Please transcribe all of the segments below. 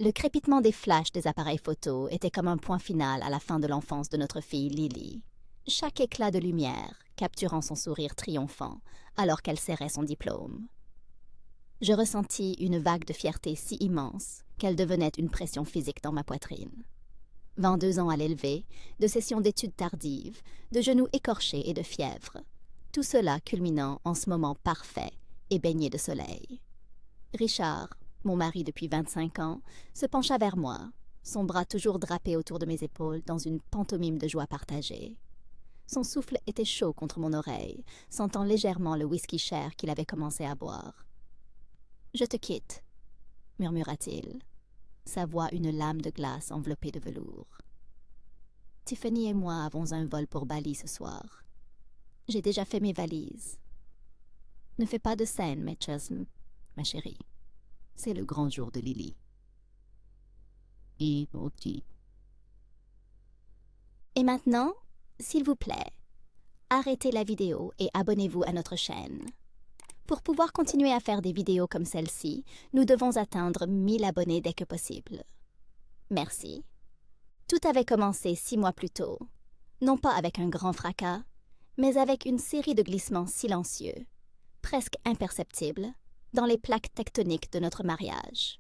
Le crépitement des flashs des appareils photo était comme un point final à la fin de l'enfance de notre fille Lily. Chaque éclat de lumière capturant son sourire triomphant alors qu'elle serrait son diplôme. Je ressentis une vague de fierté si immense qu'elle devenait une pression physique dans ma poitrine. 22 ans à l'élever, de sessions d'études tardives, de genoux écorchés et de fièvre. Tout cela culminant en ce moment parfait et baigné de soleil. Richard, mon mari depuis 25 ans, se pencha vers moi, son bras toujours drapé autour de mes épaules dans une pantomime de joie partagée. Son souffle était chaud contre mon oreille, sentant légèrement le whisky cher qu'il avait commencé à boire. « Je te quitte », murmura-t-il, sa voix une lame de glace enveloppée de velours. « Tiffany et moi avons un vol pour Bali ce soir. J'ai déjà fait mes valises. Ne fais pas de scène, Mitchell, ma chérie. C'est le grand jour de Lily. » Et maintenant, s'il vous plaît, arrêtez la vidéo et abonnez-vous à notre chaîne. Pour pouvoir continuer à faire des vidéos comme celle-ci, nous devons atteindre 1000 abonnés dès que possible. Merci. Tout avait commencé 6 mois plus tôt, non pas avec un grand fracas, mais avec une série de glissements silencieux, presque imperceptibles, dans les plaques tectoniques de notre mariage.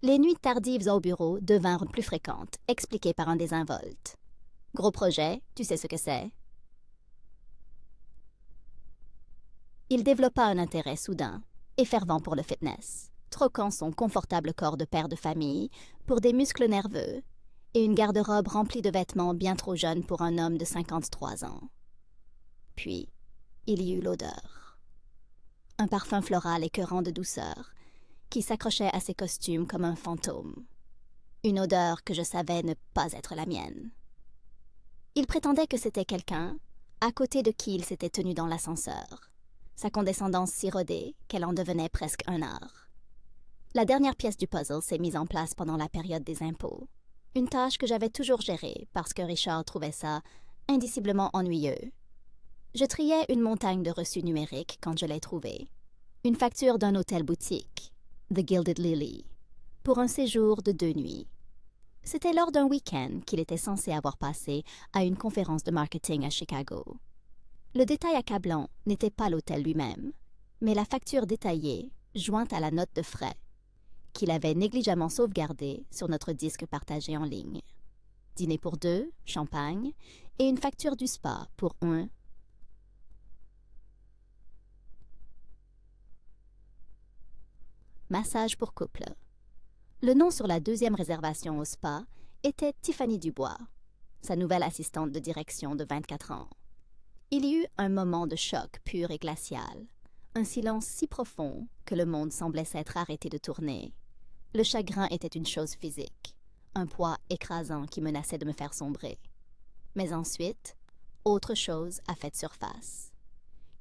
Les nuits tardives au bureau devinrent plus fréquentes, expliquées par un désinvolte. Gros projet, tu sais ce que c'est. Il développa un intérêt soudain et fervent pour le fitness, troquant son confortable corps de père de famille pour des muscles nerveux et une garde-robe remplie de vêtements bien trop jeunes pour un homme de 53 ans. Puis, il y eut l'odeur. Un parfum floral écœurant de douceur qui s'accrochait à ses costumes comme un fantôme. Une odeur que je savais ne pas être la mienne. Il prétendait que c'était quelqu'un à côté de qui il s'était tenu dans l'ascenseur, sa condescendance si rodée qu'elle en devenait presque un art. La dernière pièce du puzzle s'est mise en place pendant la période des impôts, une tâche que j'avais toujours gérée parce que Richard trouvait ça indiciblement ennuyeux. Je triais une montagne de reçus numériques quand je l'ai trouvée. Une facture d'un hôtel boutique, The Gilded Lily, pour un séjour de 2 nuits. C'était lors d'un week-end qu'il était censé avoir passé à une conférence de marketing à Chicago. Le détail accablant n'était pas l'hôtel lui-même, mais la facture détaillée jointe à la note de frais qu'il avait négligemment sauvegardée sur notre disque partagé en ligne. Dîner pour 2, champagne, et une facture du spa pour 1. Massage pour couple. Le nom sur la 2e réservation au spa était Tiffany Dubois, sa nouvelle assistante de direction de 24 ans. Il y eut un moment de choc pur et glacial, un silence si profond que le monde semblait s'être arrêté de tourner. Le chagrin était une chose physique, un poids écrasant qui menaçait de me faire sombrer. Mais ensuite, autre chose a fait surface.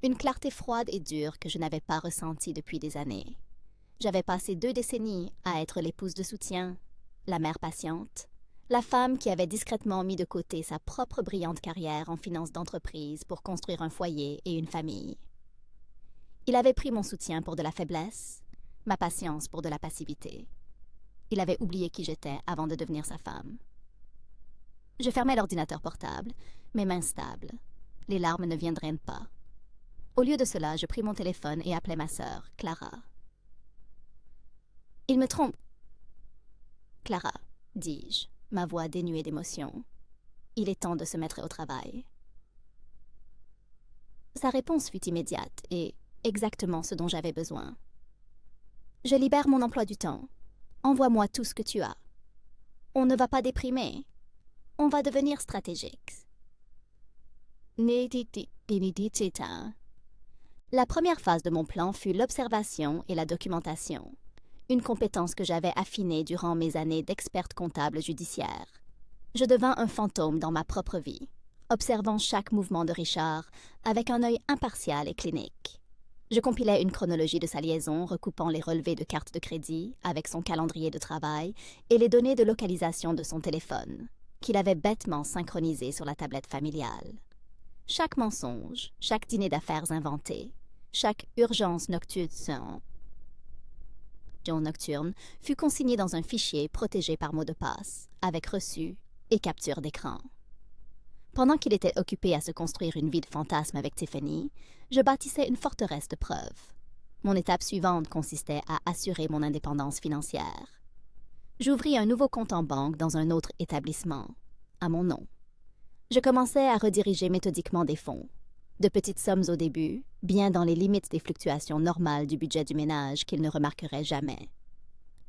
Une clarté froide et dure que je n'avais pas ressentie depuis des années. J'avais passé 2 décennies à être l'épouse de soutien, la mère patiente, la femme qui avait discrètement mis de côté sa propre brillante carrière en finance d'entreprise pour construire un foyer et une famille. Il avait pris mon soutien pour de la faiblesse, ma patience pour de la passivité. Il avait oublié qui j'étais avant de devenir sa femme. Je fermais l'ordinateur portable, mes mains stables. Les larmes ne viendraient pas. Au lieu de cela, je pris mon téléphone et appelai ma sœur, Clara. « Il me trompe. »« Clara, dis-je, ma voix dénuée d'émotion. Il est temps de se mettre au travail. » Sa réponse fut immédiate et exactement ce dont j'avais besoin. « Je libère mon emploi du temps. Envoie-moi tout ce que tu as. On ne va pas déprimer. On va devenir stratégique. » La première phase de mon plan fut l'observation et la documentation. Une compétence que j'avais affinée durant mes années d'experte comptable judiciaire. Je devins un fantôme dans ma propre vie, observant chaque mouvement de Richard avec un œil impartial et clinique. Je compilais une chronologie de sa liaison recoupant les relevés de carte de crédit avec son calendrier de travail et les données de localisation de son téléphone, qu'il avait bêtement synchronisé sur la tablette familiale. Chaque mensonge, chaque dîner d'affaires inventé, chaque urgence nocturne. gestion nocturne fut consigné dans un fichier protégé par mot de passe, avec reçu et capture d'écran. Pendant qu'il était occupé à se construire une vie de fantasme avec Tiffany, je bâtissais une forteresse de preuves. Mon étape suivante consistait à assurer mon indépendance financière. J'ouvris un nouveau compte en banque dans un autre établissement, à mon nom. Je commençais à rediriger méthodiquement des fonds. De petites sommes au début, bien dans les limites des fluctuations normales du budget du ménage qu'il ne remarquerait jamais.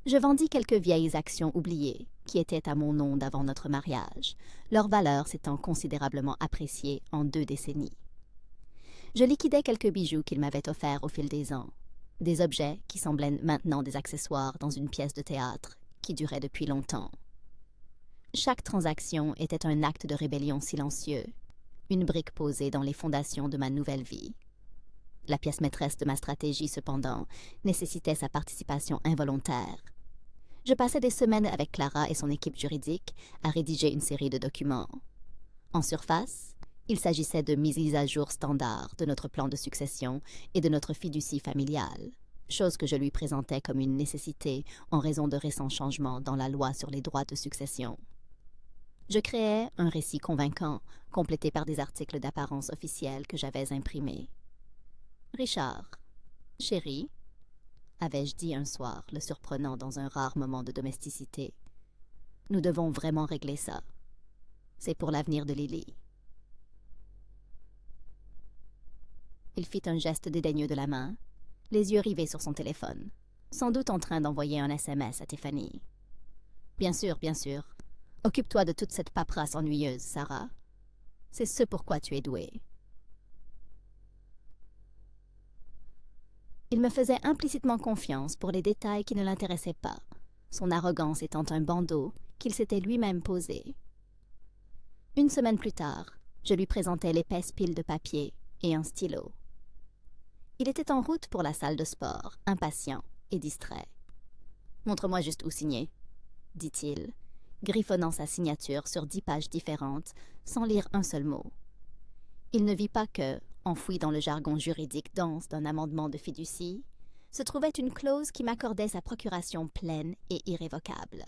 Je vendis quelques vieilles actions oubliées, qui étaient à mon nom d'avant notre mariage, leur valeur s'étant considérablement appréciée en 2 décennies. Je liquidais quelques bijoux qu'il m'avait offerts au fil des ans, des objets qui semblaient maintenant des accessoires dans une pièce de théâtre qui durait depuis longtemps. Chaque transaction était un acte de rébellion silencieux, une brique posée dans les fondations de ma nouvelle vie. La pièce maîtresse de ma stratégie, cependant, nécessitait sa participation involontaire. Je passais des semaines avec Clara et son équipe juridique à rédiger une série de documents. En surface, il s'agissait de mises à jour standards de notre plan de succession et de notre fiducie familiale, chose que je lui présentais comme une nécessité en raison de récents changements dans la loi sur les droits de succession. Je créais un récit convaincant, complété par des articles d'apparence officielle que j'avais imprimés. « Richard, chéri, avais-je dit un soir, le surprenant dans un rare moment de domesticité, nous devons vraiment régler ça. C'est pour l'avenir de Lily. » Il fit un geste dédaigneux de la main, les yeux rivés sur son téléphone, sans doute en train d'envoyer un SMS à Tiffany. « Bien sûr, bien sûr. Occupe-toi de toute cette paperasse ennuyeuse, Sarah. C'est ce pourquoi tu es douée. » Il me faisait implicitement confiance pour les détails qui ne l'intéressaient pas, son arrogance étant un bandeau qu'il s'était lui-même posé. Une semaine plus tard, je lui présentais l'épaisse pile de papier et un stylo. Il était en route pour la salle de sport, impatient et distrait. « Montre-moi juste où signer, » dit-il, griffonnant sa signature sur 10 pages différentes, sans lire un seul mot. Il ne vit pas que, enfoui dans le jargon juridique dense d'un amendement de fiducie, se trouvait une clause qui m'accordait sa procuration pleine et irrévocable.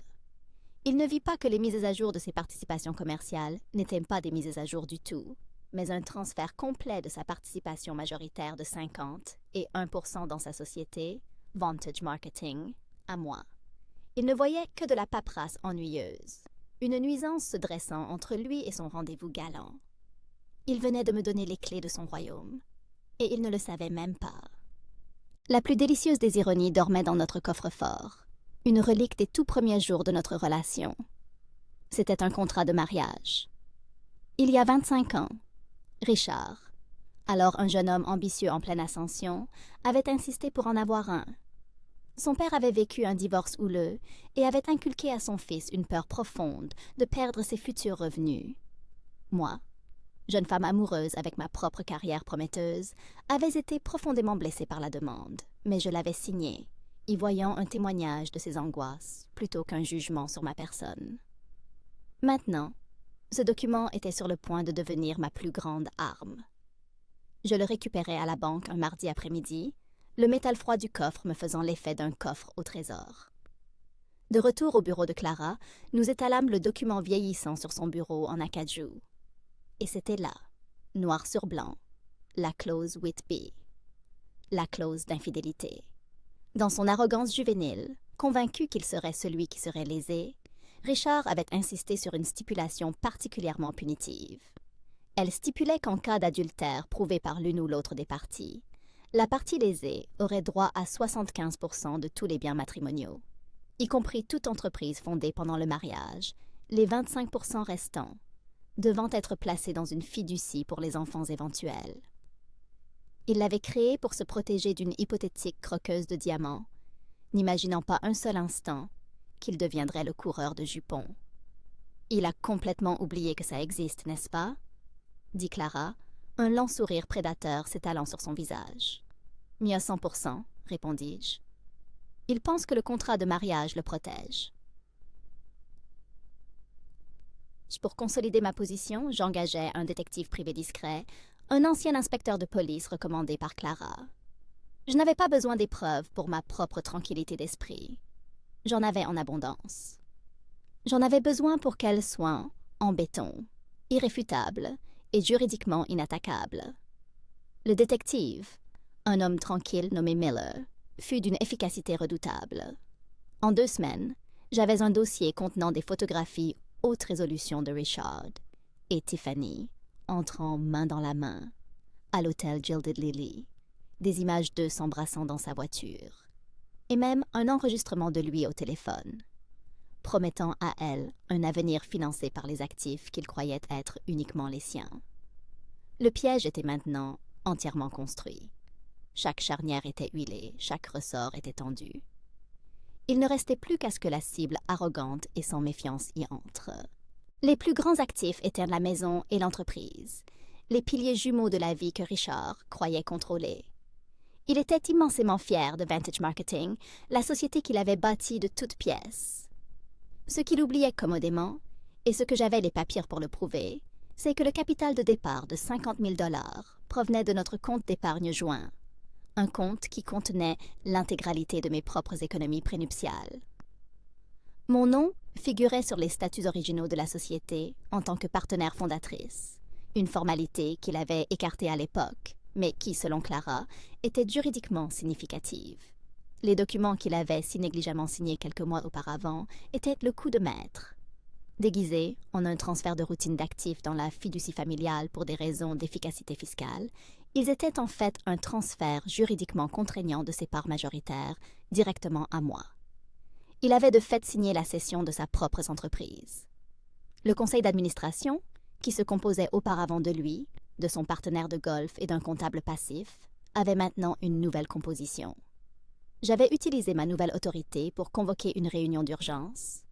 Il ne vit pas que les mises à jour de ses participations commerciales n'étaient pas des mises à jour du tout, mais un transfert complet de sa participation majoritaire de 50 et 1% dans sa société, Vantage Marketing, à moi. Il ne voyait que de la paperasse ennuyeuse, une nuisance se dressant entre lui et son rendez-vous galant. Il venait de me donner les clés de son royaume, et il ne le savait même pas. La plus délicieuse des ironies dormait dans notre coffre-fort, une relique des tout premiers jours de notre relation. C'était un contrat de mariage. Il y a 25 ans, Richard, alors un jeune homme ambitieux en pleine ascension, avait insisté pour en avoir un. Son père avait vécu un divorce houleux et avait inculqué à son fils une peur profonde de perdre ses futurs revenus. Moi, jeune femme amoureuse avec ma propre carrière prometteuse, avais été profondément blessée par la demande, mais je l'avais signée, y voyant un témoignage de ses angoisses plutôt qu'un jugement sur ma personne. Maintenant, ce document était sur le point de devenir ma plus grande arme. Je le récupérais à la banque un mardi après-midi, le métal froid du coffre me faisant l'effet d'un coffre au trésor. De retour au bureau de Clara, nous étalâmes le document vieillissant sur son bureau en acajou. Et c'était là, noir sur blanc, la clause 8B, la clause d'infidélité. Dans son arrogance juvénile, convaincu qu'il serait celui qui serait lésé, Richard avait insisté sur une stipulation particulièrement punitive. Elle stipulait qu'en cas d'adultère prouvé par l'une ou l'autre des parties, la partie lésée aurait droit à 75% de tous les biens matrimoniaux, y compris toute entreprise fondée pendant le mariage, les 25% restants devant être placés dans une fiducie pour les enfants éventuels. Il l'avait créée pour se protéger d'une hypothétique croqueuse de diamants, n'imaginant pas un seul instant qu'il deviendrait le coureur de jupons. « Il a complètement oublié que ça existe, n'est-ce pas ?» dit Clara, un lent sourire prédateur s'étalant sur son visage. « Mis à 100%, répondis-je. Il pense que le contrat de mariage le protège. » Pour consolider ma position, j'engageai un détective privé discret, un ancien inspecteur de police recommandé par Clara. Je n'avais pas besoin d'épreuves pour ma propre tranquillité d'esprit. J'en avais en abondance. J'en avais besoin pour qu'elles soient en béton, irréfutables et juridiquement inattaquables. Le détective, un homme tranquille nommé Miller, fut d'une efficacité redoutable. En 2 semaines, j'avais un dossier contenant des photographies haute résolution de Richard et Tiffany entrant main dans la main à l'hôtel Gilded Lily, des images d'eux s'embrassant dans sa voiture, et même un enregistrement de lui au téléphone, promettant à elle un avenir financé par les actifs qu'il croyait être uniquement les siens. Le piège était maintenant entièrement construit. Chaque charnière était huilée, chaque ressort était tendu. Il ne restait plus qu'à ce que la cible arrogante et sans méfiance y entre. Les plus grands actifs étaient la maison et l'entreprise, les piliers jumeaux de la vie que Richard croyait contrôler. Il était immensément fier de Vantage Marketing, la société qu'il avait bâtie de toutes pièces. Ce qu'il oubliait commodément, et ce que j'avais les papiers pour le prouver, c'est que le capital de départ de 50 000 $ provenait de notre compte d'épargne joint, un compte qui contenait l'intégralité de mes propres économies prénuptiales. Mon nom figurait sur les statuts originaux de la société en tant que partenaire fondatrice, une formalité qu'il avait écartée à l'époque, mais qui, selon Clara, était juridiquement significative. Les documents qu'il avait si négligemment signés quelques mois auparavant étaient le coup de maître. Déguisés en un transfert de routine d'actifs dans la fiducie familiale pour des raisons d'efficacité fiscale, ils étaient en fait un transfert juridiquement contraignant de ses parts majoritaires directement à moi. Il avait de fait signé la cession de sa propre entreprise. Le conseil d'administration, qui se composait auparavant de lui, de son partenaire de golf et d'un comptable passif, avait maintenant une nouvelle composition. J'avais utilisé ma nouvelle autorité pour convoquer une réunion d'urgence,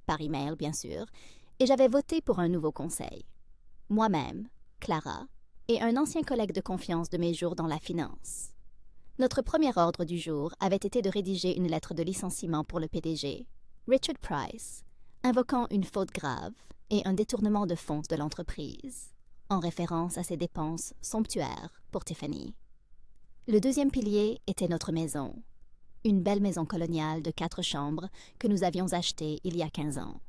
par email bien sûr, et j'avais voté pour un nouveau conseil. Moi-même, Clara, et un ancien collègue de confiance de mes jours dans la finance. Notre premier ordre du jour avait été de rédiger une lettre de licenciement pour le PDG, Richard Price, invoquant une faute grave et un détournement de fonds de l'entreprise, en référence à ses dépenses somptuaires pour Tiffany. Le deuxième pilier était notre maison, une belle maison coloniale de 4 chambres que nous avions achetée il y a 15 ans.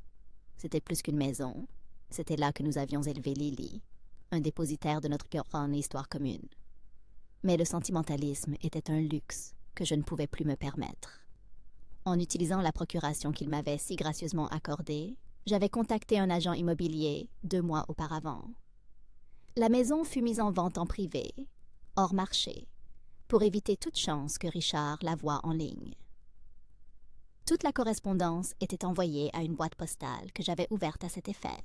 C'était plus qu'une maison, c'était là que nous avions élevé Lily, un dépositaire de notre grande histoire commune. Mais le sentimentalisme était un luxe que je ne pouvais plus me permettre. En utilisant la procuration qu'il m'avait si gracieusement accordée, j'avais contacté un agent immobilier 2 mois auparavant. La maison fut mise en vente en privé, hors marché, pour éviter toute chance que Richard la voie en ligne. Toute la correspondance était envoyée à une boîte postale que j'avais ouverte à cet effet.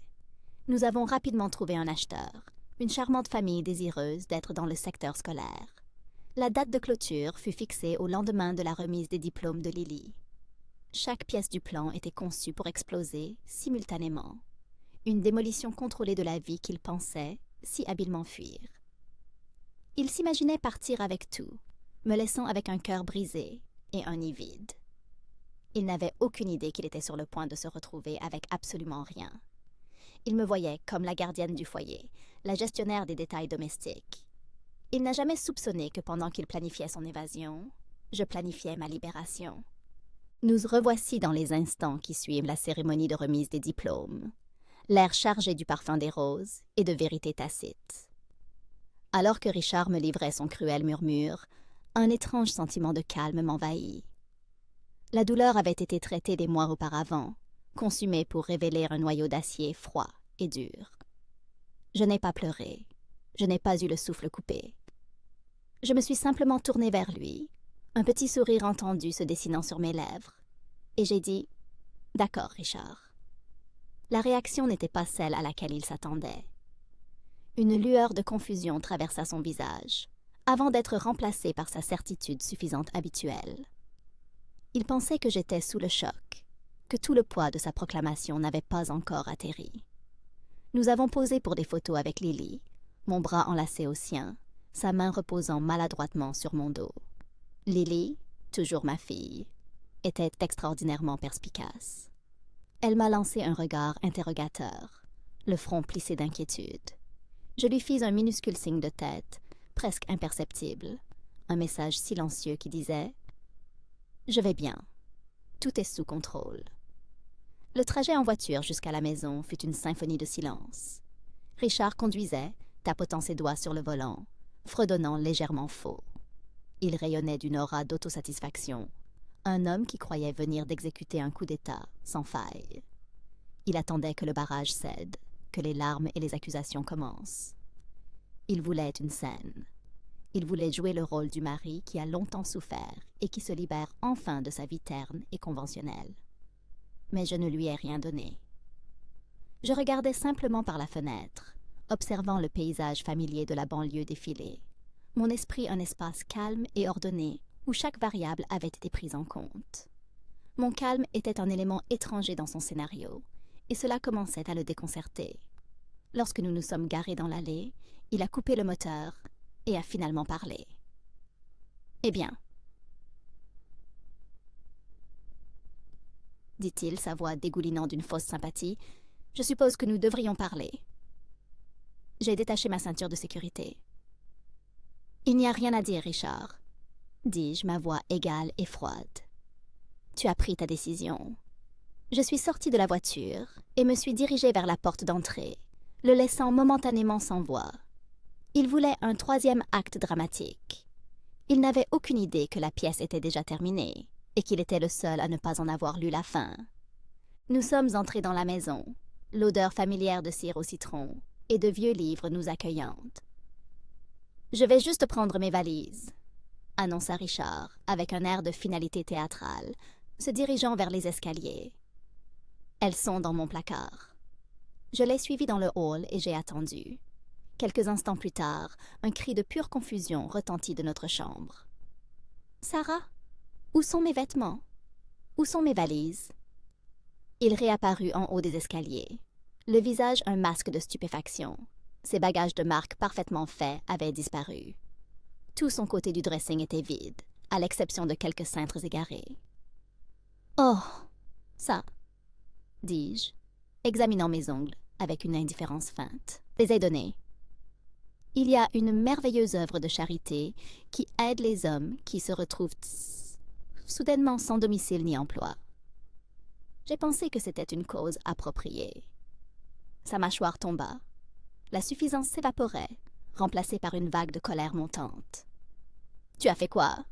Nous avons rapidement trouvé un acheteur, une charmante famille désireuse d'être dans le secteur scolaire. La date de clôture fut fixée au lendemain de la remise des diplômes de Lily. Chaque pièce du plan était conçue pour exploser simultanément. Une démolition contrôlée de la vie qu'il pensait si habilement fuir. Il s'imaginait partir avec tout, me laissant avec un cœur brisé et un nid vide. Il n'avait aucune idée qu'il était sur le point de se retrouver avec absolument rien. Il me voyait comme la gardienne du foyer, la gestionnaire des détails domestiques. Il n'a jamais soupçonné que pendant qu'il planifiait son évasion, je planifiais ma libération. Nous revoici dans les instants qui suivent la cérémonie de remise des diplômes, l'air chargé du parfum des roses et de vérité tacite. Alors que Richard me livrait son cruel murmure, un étrange sentiment de calme m'envahit. La douleur avait été traitée des mois auparavant, consumée pour révéler un noyau d'acier froid et dur. Je n'ai pas pleuré, je n'ai pas eu le souffle coupé. Je me suis simplement tournée vers lui, un petit sourire entendu se dessinant sur mes lèvres, et j'ai dit « D'accord, Richard ». La réaction n'était pas celle à laquelle il s'attendait. Une lueur de confusion traversa son visage, avant d'être remplacée par sa certitude suffisante habituelle. Il pensait que j'étais sous le choc, que tout le poids de sa proclamation n'avait pas encore atterri. Nous avons posé pour des photos avec Lily, mon bras enlacé au sien, sa main reposant maladroitement sur mon dos. Lily, toujours ma fille, était extraordinairement perspicace. Elle m'a lancé un regard interrogateur, le front plissé d'inquiétude. Je lui fis un minuscule signe de tête, presque imperceptible, un message silencieux qui disait « Je vais bien. Tout est sous contrôle. » Le trajet en voiture jusqu'à la maison fut une symphonie de silence. Richard conduisait, tapotant ses doigts sur le volant, fredonnant légèrement faux. Il rayonnait d'une aura d'autosatisfaction, un homme qui croyait venir d'exécuter un coup d'État sans faille. Il attendait que le barrage cède, que les larmes et les accusations commencent. Il voulait une scène. Il voulait jouer le rôle du mari qui a longtemps souffert et qui se libère enfin de sa vie terne et conventionnelle. Mais je ne lui ai rien donné. Je regardais simplement par la fenêtre, observant le paysage familier de la banlieue défiler. Mon esprit un espace calme et ordonné où chaque variable avait été prise en compte. Mon calme était un élément étranger dans son scénario, et cela commençait à le déconcerter. Lorsque nous nous sommes garés dans l'allée, il a coupé le moteur et a finalement parlé. « Eh bien, » dit-il, sa voix dégoulinant d'une fausse sympathie, « je suppose que nous devrions parler. » J'ai détaché ma ceinture de sécurité. « Il n'y a rien à dire, Richard, » dis-je, ma voix égale et froide. « Tu as pris ta décision. » Je suis sortie de la voiture et me suis dirigée vers la porte d'entrée, le laissant momentanément sans voix. Il voulait un troisième acte dramatique. Il n'avait aucune idée que la pièce était déjà terminée et qu'il était le seul à ne pas en avoir lu la fin. Nous sommes entrés dans la maison, l'odeur familière de cire au citron et de vieux livres nous accueillant. « Je vais juste prendre mes valises », annonça Richard avec un air de finalité théâtrale, se dirigeant vers les escaliers. « Elles sont dans mon placard. » Je l'ai suivi dans le hall et j'ai attendu. Quelques instants plus tard, un cri de pure confusion retentit de notre chambre. « Sarah, où sont mes vêtements? Où sont mes valises? » Il réapparut en haut des escaliers, le visage un masque de stupéfaction. Ses bagages de marque parfaitement faits avaient disparu. Tout son côté du dressing était vide, à l'exception de quelques cintres égarés. « Oh, ça !» dis-je, examinant mes ongles avec une indifférence feinte. « Les ai donnés. » Il y a une merveilleuse œuvre de charité qui aide les hommes qui se retrouvent soudainement sans domicile ni emploi. J'ai pensé que c'était une cause appropriée. Sa mâchoire tomba. La suffisance s'évaporait, remplacée par une vague de colère montante. « Tu as fait quoi?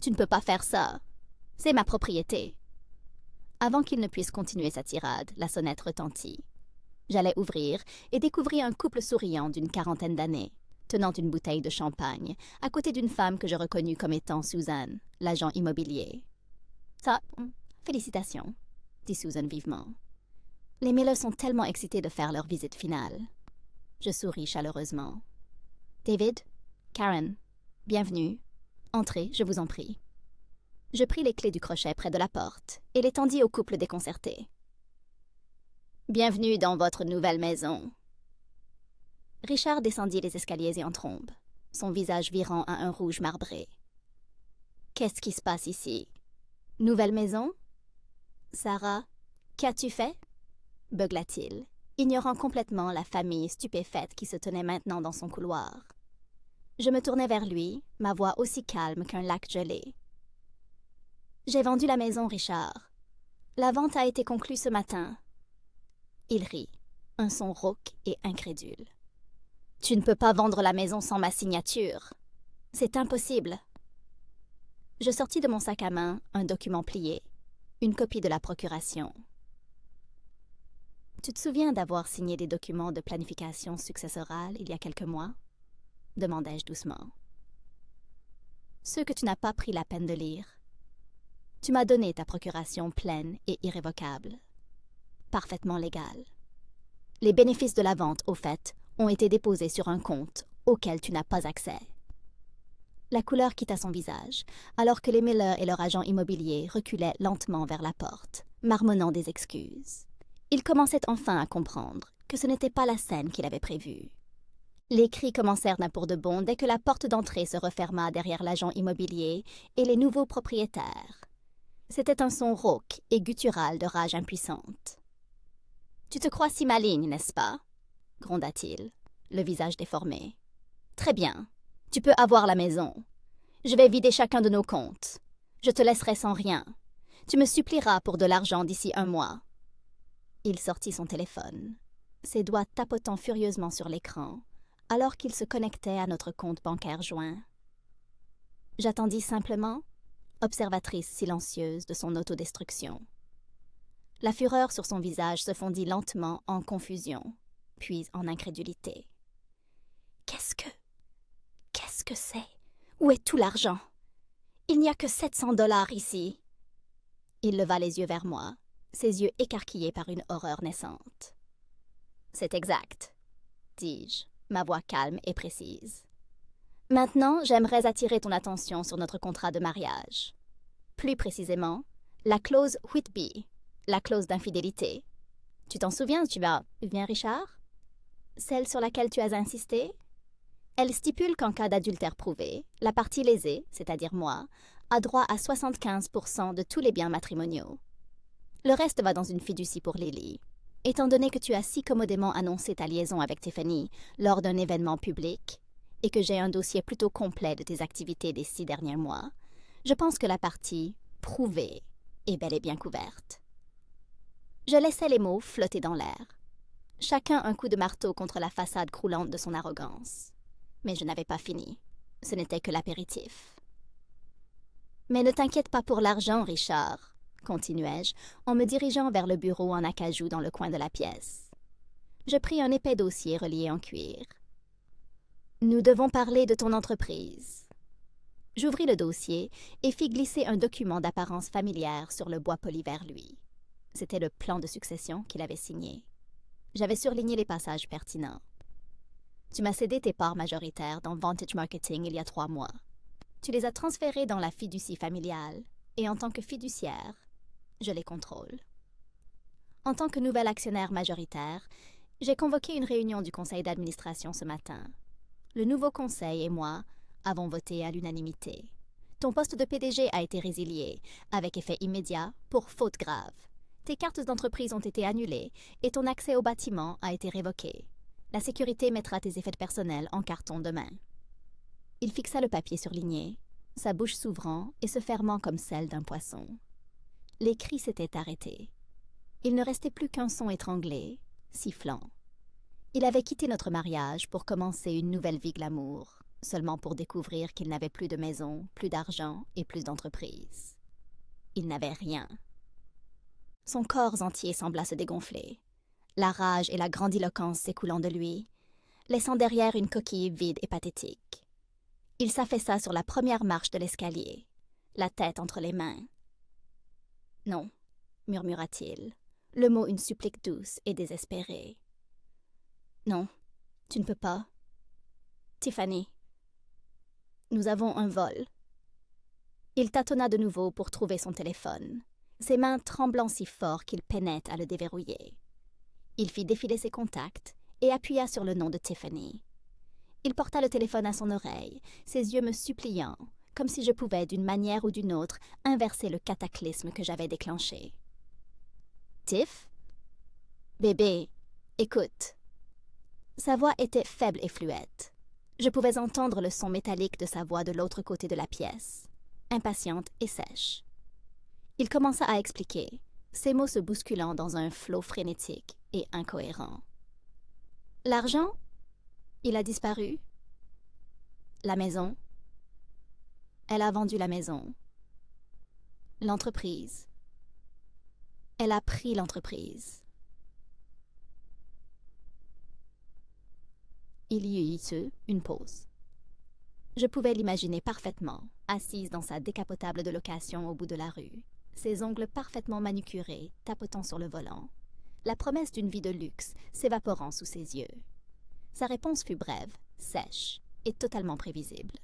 Tu ne peux pas faire ça. C'est ma propriété. » Avant qu'il ne puisse continuer sa tirade, la sonnette retentit. J'allais ouvrir et découvrir un couple souriant d'une quarantaine d'années, tenant une bouteille de champagne, à côté d'une femme que je reconnus comme étant Susan, l'agent immobilier. « Ça, félicitations, » dit Susan vivement. « Les Miller sont tellement excités de faire leur visite finale. » Je souris chaleureusement. « David, Karen, bienvenue. Entrez, je vous en prie. » Je pris les clés du crochet près de la porte et les tendis au couple déconcerté. « Bienvenue dans votre nouvelle maison. » Richard descendit les escaliers et en trombe, son visage virant à un rouge marbré. « Qu'est-ce qui se passe ici? Nouvelle maison? »« Sarah, qu'as-tu fait? » beugla-t-il, ignorant complètement la famille stupéfaite qui se tenait maintenant dans son couloir. Je me tournai vers lui, ma voix aussi calme qu'un lac gelé. « J'ai vendu la maison, Richard. La vente a été conclue ce matin. » Il rit, un son rauque et incrédule. « Tu ne peux pas vendre la maison sans ma signature. C'est impossible. » Je sortis de mon sac à main un document plié, une copie de la procuration. « Tu te souviens d'avoir signé des documents de planification successorale il y a quelques mois? » demandai-je doucement. « Ceux que tu n'as pas pris la peine de lire. Tu m'as donné ta procuration pleine et irrévocable, parfaitement légale. Les bénéfices de la vente, au fait, ont été déposés sur un compte auquel tu n'as pas accès. » La couleur quitta son visage, alors que les Miller et leur agent immobilier reculaient lentement vers la porte, marmonnant des excuses. Ils commençaient enfin à comprendre que ce n'était pas la scène qu'il avait prévue. Les cris commencèrent d'un pour de bon dès que la porte d'entrée se referma derrière l'agent immobilier et les nouveaux propriétaires. C'était un son rauque et guttural de rage impuissante. « Tu te crois si maligne, n'est-ce pas? » gronda-t-il, le visage déformé. « Très bien, tu peux avoir la maison. Je vais vider chacun de nos comptes. Je te laisserai sans rien. Tu me supplieras pour de l'argent d'ici 1 mois. » Il sortit son téléphone, ses doigts tapotant furieusement sur l'écran, alors qu'il se connectait à notre compte bancaire joint. J'attendis simplement, observatrice silencieuse de son autodestruction. La fureur sur son visage se fondit lentement en confusion, puis en incrédulité. Qu'est-ce que c'est? Où est tout l'argent? Il n'y a que 700 $ ici. Il leva les yeux vers moi, ses yeux écarquillés par une horreur naissante. C'est exact, dis-je, ma voix calme et précise. Maintenant, j'aimerais attirer ton attention sur notre contrat de mariage. Plus précisément, la clause Whitby, la clause d'infidélité. Tu t'en souviens, bien Richard? Celle sur laquelle tu as insisté? Elle stipule qu'en cas d'adultère prouvé, la partie lésée, c'est-à-dire moi, a droit à 75% de tous les biens matrimoniaux. Le reste va dans une fiducie pour Lily. Étant donné que tu as si commodément annoncé ta liaison avec Tiffany lors d'un événement public et que j'ai un dossier plutôt complet de tes activités des 6 derniers mois, je pense que la partie « prouvée » est bel et bien couverte. Je laissais les mots flotter dans l'air. Chacun un coup de marteau contre la façade croulante de son arrogance. Mais je n'avais pas fini. Ce n'était que l'apéritif. « Mais ne t'inquiète pas pour l'argent, Richard, » continuai-je, en me dirigeant vers le bureau en acajou dans le coin de la pièce. Je pris un épais dossier relié en cuir. « Nous devons parler de ton entreprise. » J'ouvris le dossier et fis glisser un document d'apparence familière sur le bois poli vers lui. C'était le plan de succession qu'il avait signé. J'avais surligné les passages pertinents. Tu m'as cédé tes parts majoritaires dans Vantage Marketing il y a 3 mois. Tu les as transférées dans la fiducie familiale et en tant que fiduciaire, je les contrôle. En tant que nouvel actionnaire majoritaire, j'ai convoqué une réunion du conseil d'administration ce matin. Le nouveau conseil et moi avons voté à l'unanimité. Ton poste de PDG a été résilié, avec effet immédiat, pour faute grave. Tes cartes d'entreprise ont été annulées et ton accès au bâtiment a été révoqué. La sécurité mettra tes effets personnels en carton demain. Il fixa le papier surligné, sa bouche s'ouvrant et se fermant comme celle d'un poisson. Les cris s'étaient arrêtés. Il ne restait plus qu'un son étranglé, sifflant. Il avait quitté notre mariage pour commencer une nouvelle vie glamour, seulement pour découvrir qu'il n'avait plus de maison, plus d'argent et plus d'entreprise. Il n'avait rien. Son corps entier sembla se dégonfler, la rage et la grandiloquence s'écoulant de lui, laissant derrière une coquille vide et pathétique. Il s'affaissa sur la première marche de l'escalier, la tête entre les mains. « Non, » murmura-t-il, le mot une supplique douce et désespérée. « Non, tu ne peux pas. Tiffany, nous avons un vol. » Il tâtonna de nouveau pour trouver son téléphone, ses mains tremblant si fort qu'il peinait à le déverrouiller. Il fit défiler ses contacts et appuya sur le nom de Tiffany. Il porta le téléphone à son oreille, ses yeux me suppliant, comme si je pouvais, d'une manière ou d'une autre, inverser le cataclysme que j'avais déclenché. « Tiff? Bébé, écoute. » Sa voix était faible et fluette. Je pouvais entendre le son métallique de sa voix de l'autre côté de la pièce, impatiente et sèche. Il commença à expliquer, ses mots se bousculant dans un flot frénétique et incohérent. « L'argent? Il a disparu. La maison? Elle a vendu la maison. L'entreprise? Elle a pris l'entreprise. » Il y eut une pause. Je pouvais l'imaginer parfaitement, assise dans sa décapotable de location au bout de la rue, ses ongles parfaitement manucurés, tapotant sur le volant, la promesse d'une vie de luxe s'évaporant sous ses yeux. Sa réponse fut brève, sèche et totalement prévisible.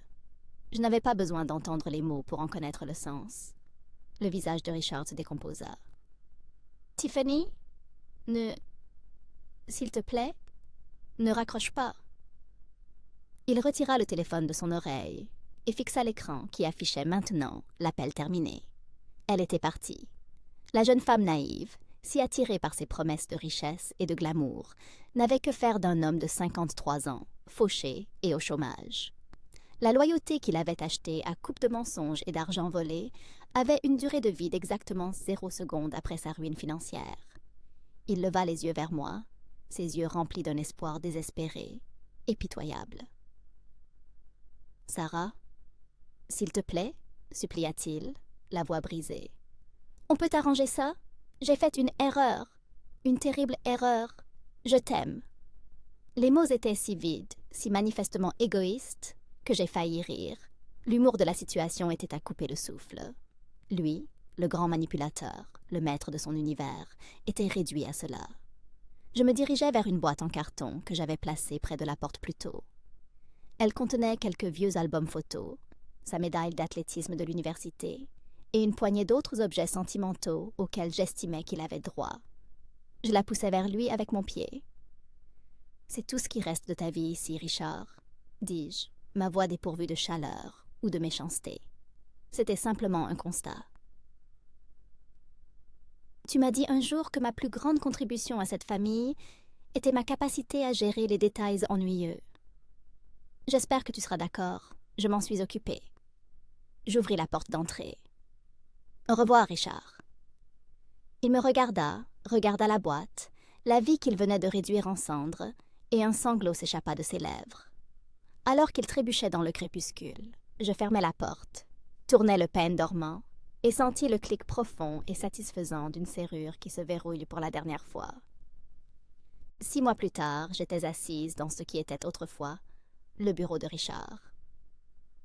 Je n'avais pas besoin d'entendre les mots pour en connaître le sens. Le visage de Richard se décomposa. « Tiffany, s'il te plaît, ne raccroche pas. » Il retira le téléphone de son oreille et fixa l'écran qui affichait maintenant l'appel terminé. Elle était partie. La jeune femme naïve, si attirée par ses promesses de richesse et de glamour, n'avait que faire d'un homme de 53 ans, fauché et au chômage. La loyauté qu'il avait achetée à coupe de mensonges et d'argent volé avait une durée de vie d'exactement 0 seconde après sa ruine financière. Il leva les yeux vers moi, ses yeux remplis d'un espoir désespéré et pitoyable. « Sarah, s'il te plaît, supplia-t-il, la voix brisée. On peut arranger ça? J'ai fait une erreur, une terrible erreur. Je t'aime. » Les mots étaient si vides, si manifestement égoïstes, que j'ai failli rire. L'humour de la situation était à couper le souffle. Lui, le grand manipulateur, le maître de son univers, était réduit à cela. Je me dirigeais vers une boîte en carton que j'avais placée près de la porte plus tôt. Elle contenait quelques vieux albums photos, sa médaille d'athlétisme de l'université et une poignée d'autres objets sentimentaux auxquels j'estimais qu'il avait droit. Je la poussai vers lui avec mon pied. « C'est tout ce qui reste de ta vie ici, Richard, » dis-je, ma voix dépourvue de chaleur ou de méchanceté. C'était simplement un constat. Tu m'as dit un jour que ma plus grande contribution à cette famille était ma capacité à gérer les détails ennuyeux. J'espère que tu seras d'accord, je m'en suis occupée. J'ouvris la porte d'entrée. Au revoir, Richard. Il me regarda la boîte, la vie qu'il venait de réduire en cendres, et un sanglot s'échappa de ses lèvres. Alors qu'il trébuchait dans le crépuscule, je fermai la porte, tournai le pêne dormant et sentis le clic profond et satisfaisant d'une serrure qui se verrouille pour la dernière fois. 6 mois plus tard, j'étais assise dans ce qui était autrefois le bureau de Richard.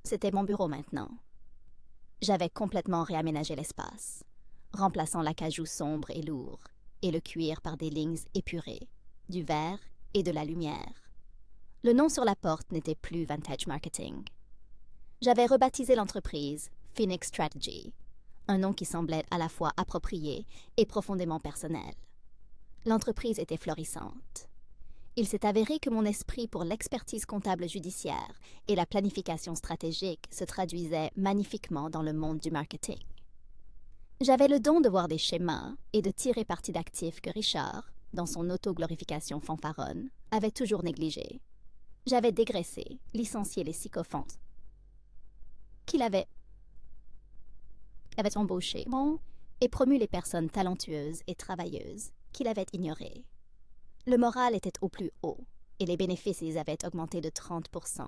C'était mon bureau maintenant. J'avais complètement réaménagé l'espace, remplaçant l'acajou sombre et lourd et le cuir par des lignes épurées, du verre et de la lumière. Le nom sur la porte n'était plus Vantage Marketing. J'avais rebaptisé l'entreprise Phoenix Strategy, un nom qui semblait à la fois approprié et profondément personnel. L'entreprise était florissante. Il s'est avéré que mon esprit pour l'expertise comptable judiciaire et la planification stratégique se traduisait magnifiquement dans le monde du marketing. J'avais le don de voir des schémas et de tirer parti d'actifs que Richard, dans son auto-glorification fanfaronne, avait toujours négligés. J'avais dégraissé, licencié les sycophantes qu'il avait embauchés et promu les personnes talentueuses et travailleuses qu'il avait ignorées. Le moral était au plus haut et les bénéfices avaient augmenté de 30%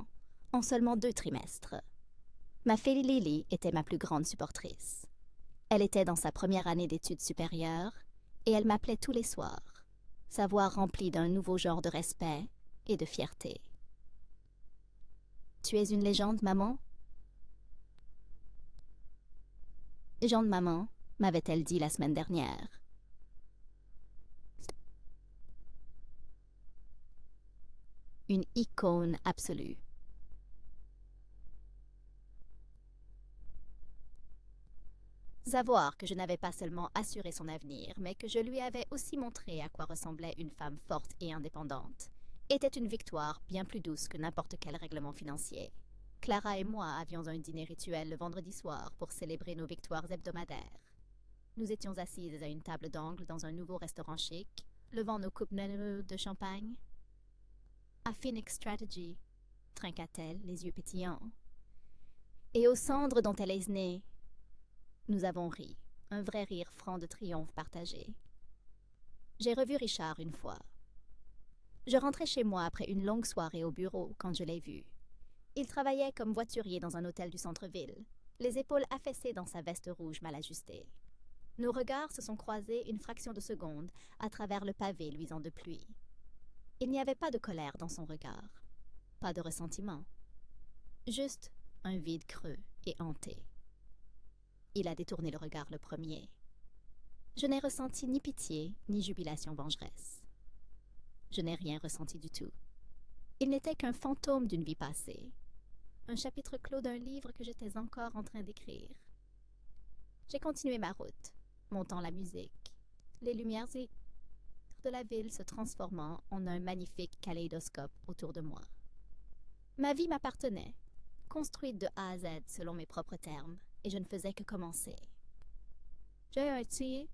en seulement 2 trimestres. Ma fille Lily était ma plus grande supportrice. Elle était dans sa première année d'études supérieures et elle m'appelait tous les soirs, sa voix remplie d'un nouveau genre de respect et de fierté. « Tu es une légende, maman? » « Légende, maman, » m'avait-elle dit la semaine dernière. Une icône absolue. Savoir que je n'avais pas seulement assuré son avenir, mais que je lui avais aussi montré à quoi ressemblait une femme forte et indépendante, était une victoire bien plus douce que n'importe quel règlement financier. Clara et moi avions un dîner rituel le vendredi soir pour célébrer nos victoires hebdomadaires. Nous étions assises à une table d'angle dans un nouveau restaurant chic, levant nos coupes de champagne. « À Phoenix Strategy », trinqua-t-elle, les yeux pétillants. « Et aux cendres dont elle est née. » Nous avons ri, un vrai rire franc de triomphe partagé. J'ai revu Richard une fois. Je rentrais chez moi après une longue soirée au bureau quand je l'ai vu. Il travaillait comme voiturier dans un hôtel du centre-ville, les épaules affaissées dans sa veste rouge mal ajustée. Nos regards se sont croisés une fraction de seconde à travers le pavé luisant de pluie. Il n'y avait pas de colère dans son regard, pas de ressentiment, juste un vide creux et hanté. Il a détourné le regard le premier. Je n'ai ressenti ni pitié ni jubilation vengeresse. Je n'ai rien ressenti du tout. Il n'était qu'un fantôme d'une vie passée, un chapitre clos d'un livre que j'étais encore en train d'écrire. J'ai continué ma route, montant la musique, les lumières de la ville se transformant en un magnifique kaléidoscope autour de moi. Ma vie m'appartenait, construite de A à Z selon mes propres termes, et je ne faisais que commencer. J'ai été